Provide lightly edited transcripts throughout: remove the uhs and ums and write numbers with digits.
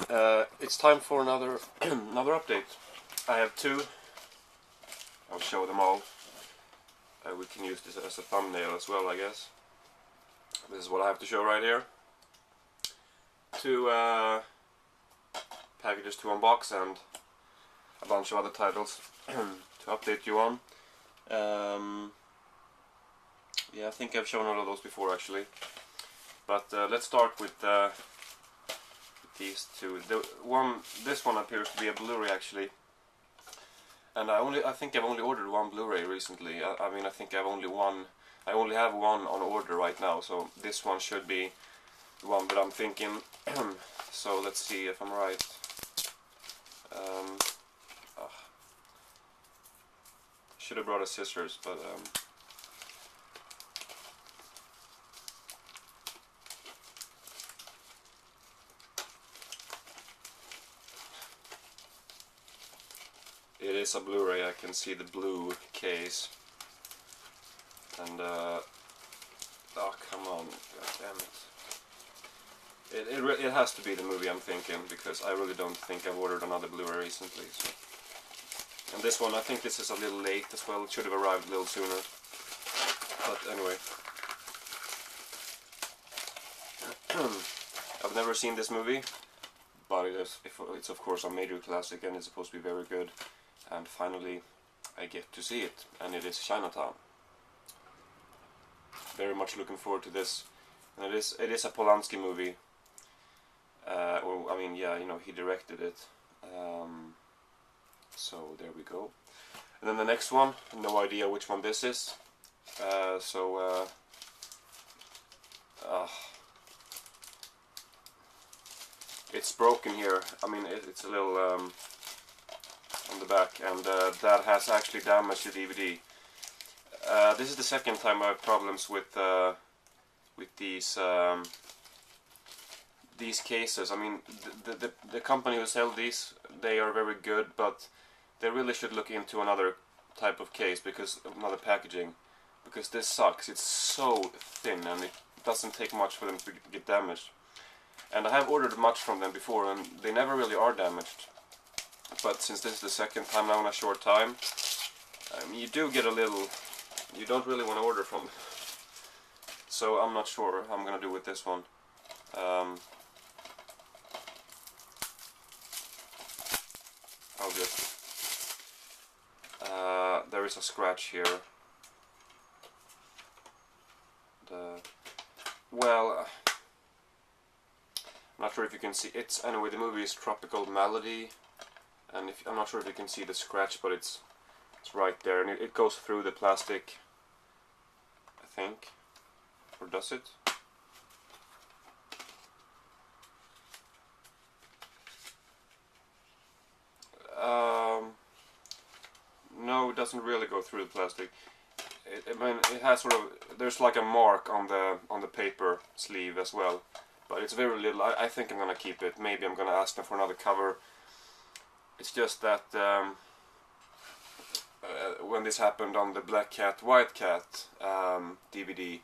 It's time for another another update. I have two. I'll show them all. We can use this as a thumbnail as well, I guess. This is what I have to show right here. Two packages to unbox and a bunch of other titles to update you on. Yeah, I think I've shown all of those before actually. But let's start with these two. This one appears to be a Blu-ray actually, and I think I've only ordered one Blu-ray recently. I mean, I think I only have one on order right now, so this one should be the one that I'm thinking. So let's see if I'm right. Should have brought a scissors, but it is a Blu-ray. I can see the blue case, and oh come on, god damn it! It has to be the movie I'm thinking, because I really don't think I've ordered another Blu-ray recently. So. And this one, I think this is a little late as well. It should have arrived a little sooner. But anyway, I've never seen this movie, but it's of course a major classic and it's supposed to be very good. And finally I get to see it, and it is Chinatown. Very much looking forward to this. And it is a Polanski movie. Or I mean, yeah, you know, he directed it. So there we go. And then the next one, no idea which one this is. It's broken here. I mean, it's a little on the back, and that has actually damaged the DVD. This is the second time I have problems with these cases. I mean, the company who sell these, they are very good, but they really should look into another type of case, because another packaging, because this sucks. It's so thin and it doesn't take much for them to get damaged. And I have ordered much from them before and they never really are damaged. But since this is the second time now in a short time, you do get a little, you don't really want to order from them. So I'm not sure how I'm gonna do with this one. I'll just there is a scratch here. Well, I'm not sure if you can see. It's anyway. The movie is Tropical Melody, and I'm not sure if you can see the scratch, but it's right there, and it goes through the plastic, I think, or does it? No, it doesn't really go through the plastic. I mean, it has sort of, there's like a mark on the paper sleeve as well, but it's very little. I think I'm gonna keep it. Maybe I'm gonna ask them for another cover. It's just that when this happened on the Black Cat, White Cat DVD,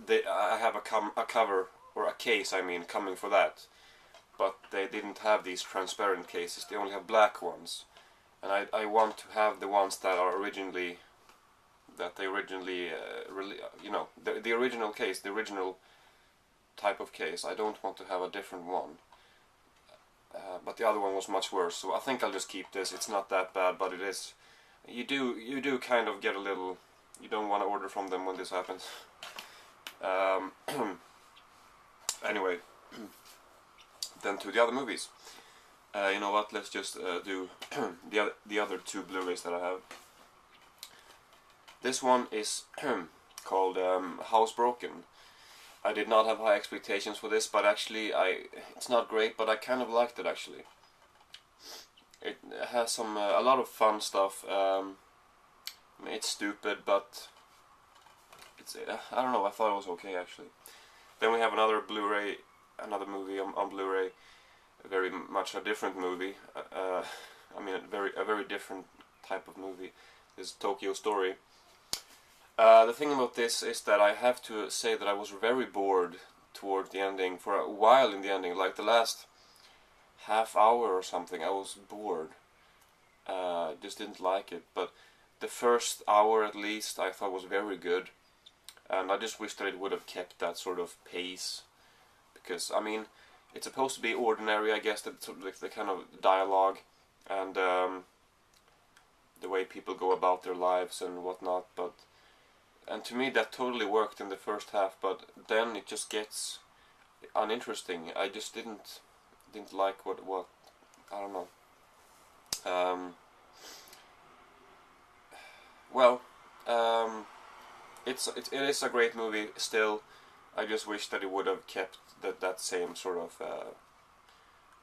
I have a cover, or a case, I mean, coming for that. But they didn't have these transparent cases. They only have black ones. And I want to have the ones that are originally, you know, the original case, the original type of case. I don't want to have a different one. But the other one was much worse, so I think I'll just keep this. It's not that bad, but it is. You do kind of get a little. You don't want to order from them when this happens. Anyway, then to the other movies. You know what? Let's just do the other two Blu-rays that I have. This one is called Housebroken. I did not have high expectations for this, but actually it's not great, but I kind of liked it actually. It has a lot of fun stuff. I mean, it's stupid, but it's I don't know. I thought it was okay actually. Then we have another Blu-ray, another movie on Blu-ray. Very much a different movie. I mean, a very different type of movie. This is Tokyo Story. The thing about this is that I have to say that I was very bored toward the ending, for a while in the ending, like the last half hour or something I was bored. Just didn't like it. But the first hour at least I thought was very good, and I just wish that it would have kept that sort of pace, because I mean it's supposed to be ordinary, I guess, that sort of like the kind of dialogue and the way people go about their lives and whatnot, and to me that totally worked in the first half, but then it just gets uninteresting. I just didn't like what I don't know. Well, it is a great movie still. I just wish that it would have kept that same sort of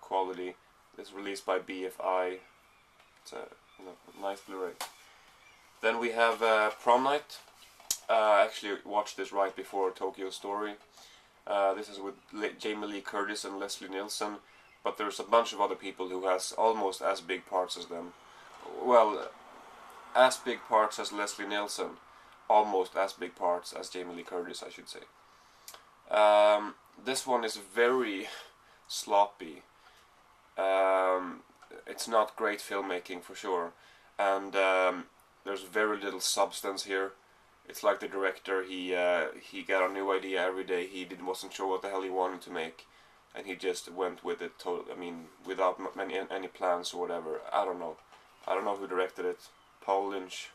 quality. It's released by BFI. It's a nice Blu-ray. Then we have Prom Night. I actually watched this right before Tokyo Story. This is with Jamie Lee Curtis and Leslie Nielsen, but there's a bunch of other people who has almost as big parts as them. Well, as big parts as Leslie Nielsen, almost as big parts as Jamie Lee Curtis, I should say. This one is very sloppy. It's not great filmmaking for sure, and there's very little substance here. It's like the director, he got a new idea every day. He wasn't sure what the hell he wanted to make, and he just went with it. Without any plans or whatever. I don't know who directed it. Paul Lynch.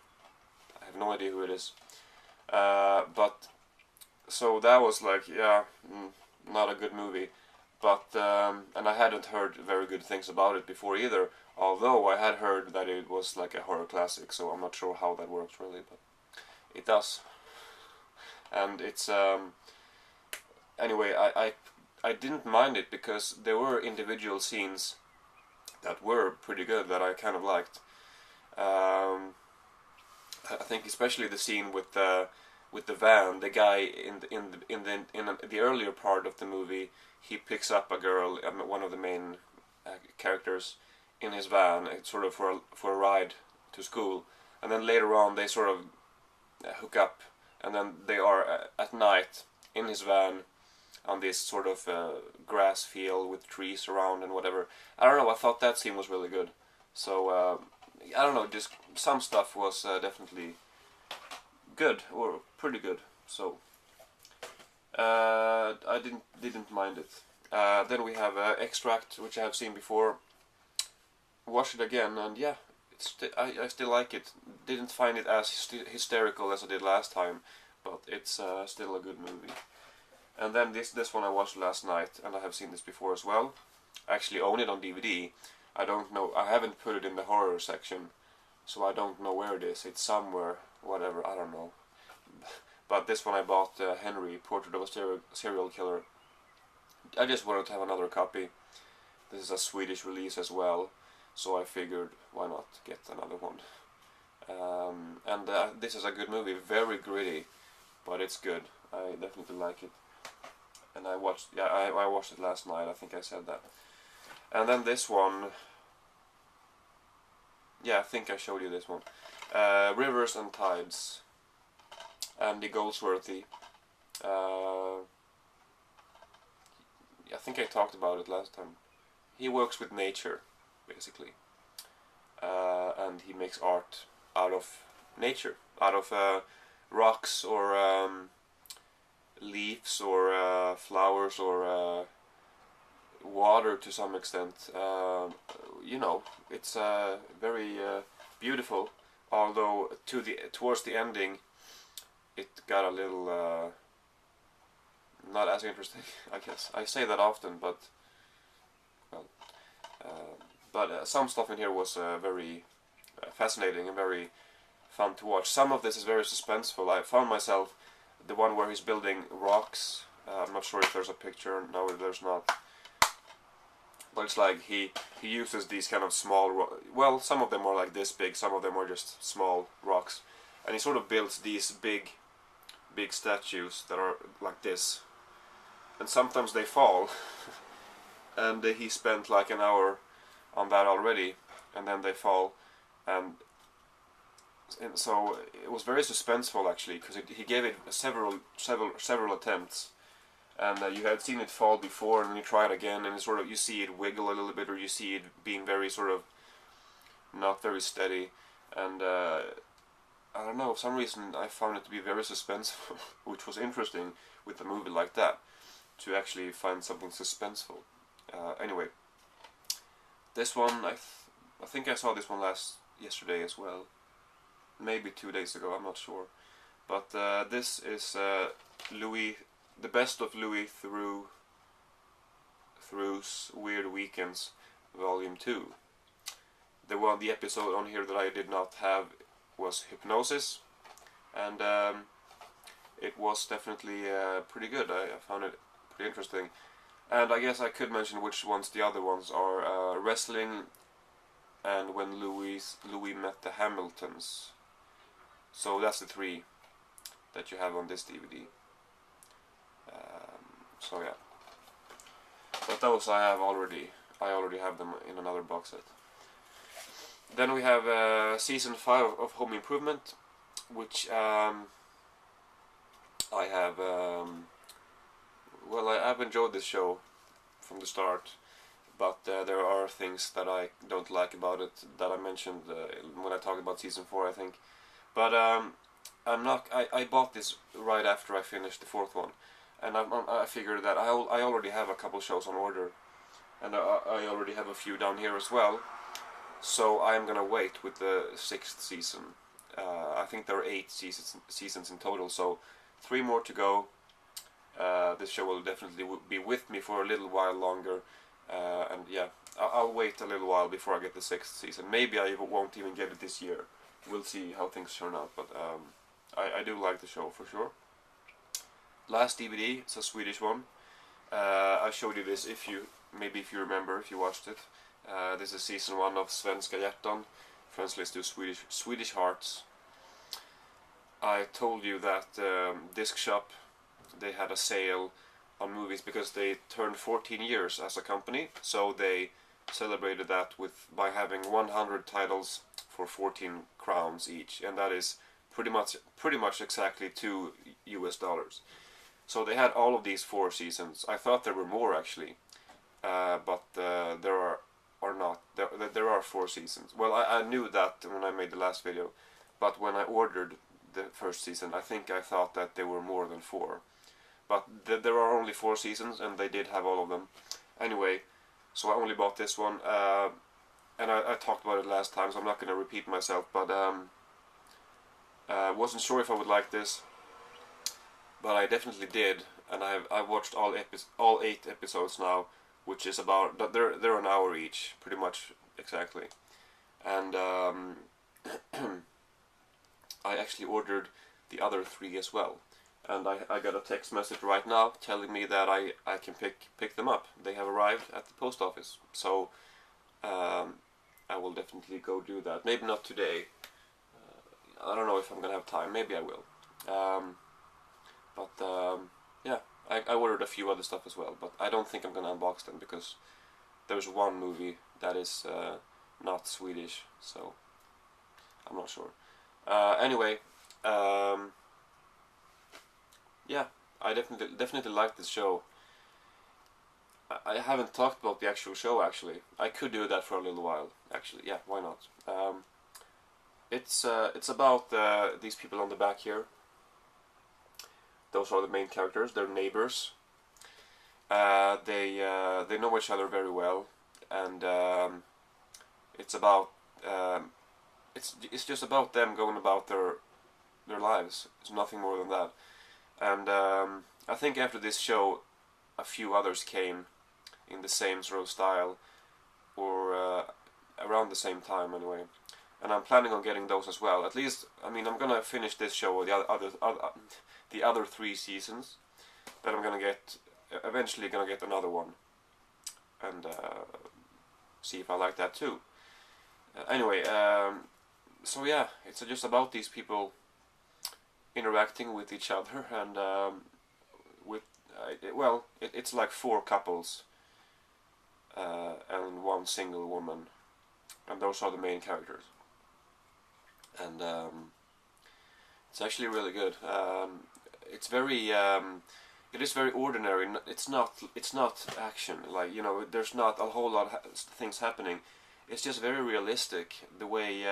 I have no idea who it is. But so that was like, yeah, not a good movie. But and I hadn't heard very good things about it before either. Although I had heard that it was like a horror classic, so I'm not sure how that works really, but it does. And it's anyway, I didn't mind it because there were individual scenes that were pretty good that I kind of liked. I think especially the scene with the van. The guy in the earlier part of the movie, he picks up a girl, one of the main characters, in his van, sort of for a ride to school, and then later on they sort of hook up, and then they are at night in his van on this sort of grass field with trees around and whatever. I don't know, I thought that scene was really good. So I don't know, just some stuff was definitely good, or pretty good. So I didn't mind it. Then we have Extract, which I have seen before. Watched it again, and yeah, I still like it. Didn't find it as hysterical as I did last time, but it's still a good movie. And then this one I watched last night, and I have seen this before as well. I actually own it on DVD. I don't know, I haven't put it in the horror section, so I don't know where it is. It's somewhere, whatever, I don't know. But this one I bought, Henry, Portrait of a Serial Killer. I just wanted to have another copy. This is a Swedish release as well, so I figured why not get another one. And this is a good movie, very gritty, but it's good. I definitely like it. And I watched it last night, I think I said that. And then this one, yeah, I think I showed you this one. Rivers and Tides. Andy Goldsworthy. I think I talked about it last time. He works with nature, basically. And he makes art out of nature, out of rocks or leaves or flowers or water to some extent. You know, it's very beautiful, although towards the ending it got a little not as interesting, I guess. I say that often, but well, some stuff in here was very fascinating and very fun to watch. Some of this is very suspenseful. I found myself the one where he's building rocks. I'm not sure if there's a picture. No, there's not. But it's like he uses these kind of small well, some of them are like this big, some of them are just small rocks, and he sort of builds these big statues that are like this, and sometimes they fall. And he spent like an hour on that already, and then they fall, and so it was very suspenseful actually, because he gave it several attempts, and you had seen it fall before, and then you try it again, and you see it wiggle a little bit, or you see it being very sort of not very steady, and I don't know, for some reason I found it to be very suspenseful, which was interesting with a movie like that, to actually find something suspenseful. Anyway, this one, I think I saw this one yesterday as well, maybe 2 days ago, I'm not sure, but this is Louis, the best of Louis Theroux's Weird Weekends, Volume 2. The episode on here that I did not have was Hypnosis, and it was definitely pretty good. I found it pretty interesting, and I guess I could mention which ones the other ones are: Wrestling, and When Louis Met the Hamiltons. So that's the 3 that you have on this DVD. So yeah, but those I already have them in another box set. Then we have Season 5 of Home Improvement, which I have, well, I've enjoyed this show from the start, but there are things that I don't like about it that I mentioned when I talked about Season 4, I think. But I bought this right after I finished the 4th one, and I figured that I already have a couple shows on order, and I already have a few down here as well. So I am gonna wait with the 6th season. I think there are 8 seasons in total, so 3 more to go. This show will definitely be with me for a little while longer, and yeah, I'll wait a little while before I get the 6th season. Maybe I won't even get it this year. We'll see how things turn out, but I do like the show for sure. Last DVD, it's a Swedish one. I showed you this if you remember, if you watched it. This is season 1 of Svenskayatdon, translates to Swedish Hearts. I told you that Disc Shop, they had a sale on movies because they turned 14 years as a company, so they celebrated that by having 100 titles for 14 crowns each, and that is pretty much exactly $2. So they had all of these 4 seasons. I thought there were more actually, but there are 4 seasons. Well, I knew that when I made the last video, but when I ordered the first season, I thought that there were more than 4. But there are only 4 seasons, and they did have all of them. Anyway, so I only bought this one, and I talked about it last time, so I'm not going to repeat myself, but wasn't sure if I would like this, but I definitely did, and I've watched all 8 episodes now, which is about, they're an hour each, pretty much exactly, and I actually ordered the other 3 as well, and I got a text message right now telling me that I can pick them up. They have arrived at the post office, so I will definitely go do that. Maybe not today. I don't know if I'm gonna have time. Maybe I will. Yeah, I ordered a few other stuff as well, but I don't think I'm gonna unbox them because there's one movie that is not Swedish, so I'm not sure. Anyway, yeah, I definitely like this show. I haven't talked about the actual show actually. I could do that for a little while actually. Yeah, why not? It's about these people on the back here. Those are the main characters. They're neighbors. They know each other very well, and it's about it's just about them going about their lives. It's nothing more than that. And I think after this show, a few others came in the same sort of style, or around the same time anyway. And I'm planning on getting those as well. At least, I mean, I'm gonna finish this show with the other 3 seasons. Then I'm gonna eventually gonna get another one, and see if I like that too. Anyway, so yeah, it's just about these people interacting with each other, and it's like 4 couples and 1 single woman, and those are the main characters. And it's actually really good. It's very it is very ordinary. It's not action. Like, you know, there's not a whole lot of things happening. It's just very realistic the way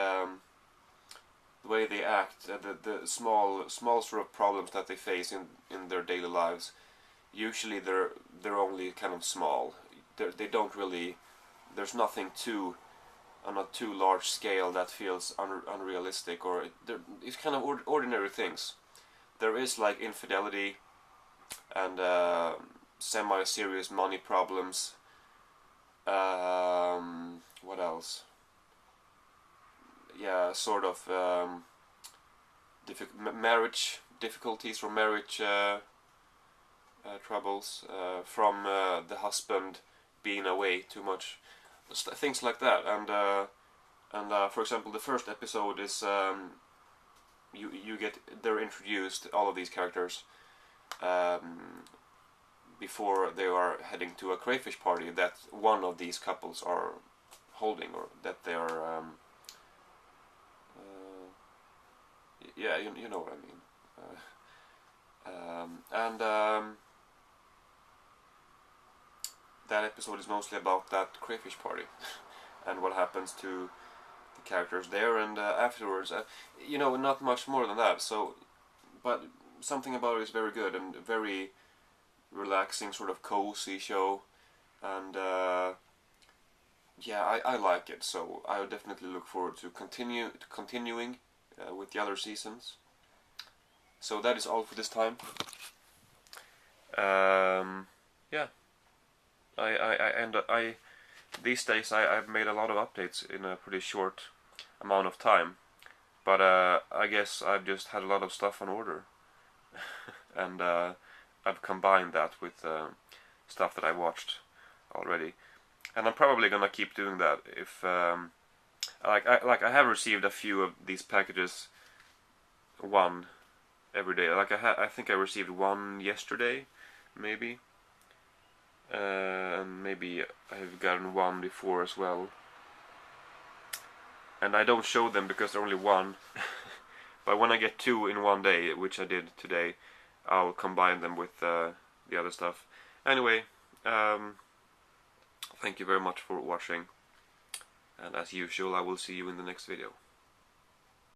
they act, the small sort of problems that they face in their daily lives. Usually they're only kind of small. They don't really. There's nothing too on a too large scale that feels unrealistic, or it's kind of ordinary things. There is like infidelity and semi-serious money problems. What else? Yeah, sort of marriage difficulties or marriage troubles from the husband being away too much, things like that. And for example, the first episode is they're introduced, all of these characters, before they are heading to a crayfish party that one of these couples are holding, or that they are yeah, you know what I mean. That episode is mostly about that crayfish party and what happens to the characters there, and afterwards, you know, not much more than that. So, but something about it is very good and very relaxing, sort of cozy show, and yeah, I like it. So I would definitely look forward to continuing with the other seasons. So that is all for this time. Yeah, I these days I've made a lot of updates in a pretty short amount of time, but I guess I've just had a lot of stuff on order, and I've combined that with stuff that I watched already, and I'm probably gonna keep doing that. If I have received a few of these packages, one every day. Like I think I received one yesterday, maybe, and maybe I've gotten one before as well. And I don't show them because they're only one. But when I get two in one day, which I did today, I'll combine them with the other stuff. Anyway, thank you very much for watching, and as usual, I will see you in the next video.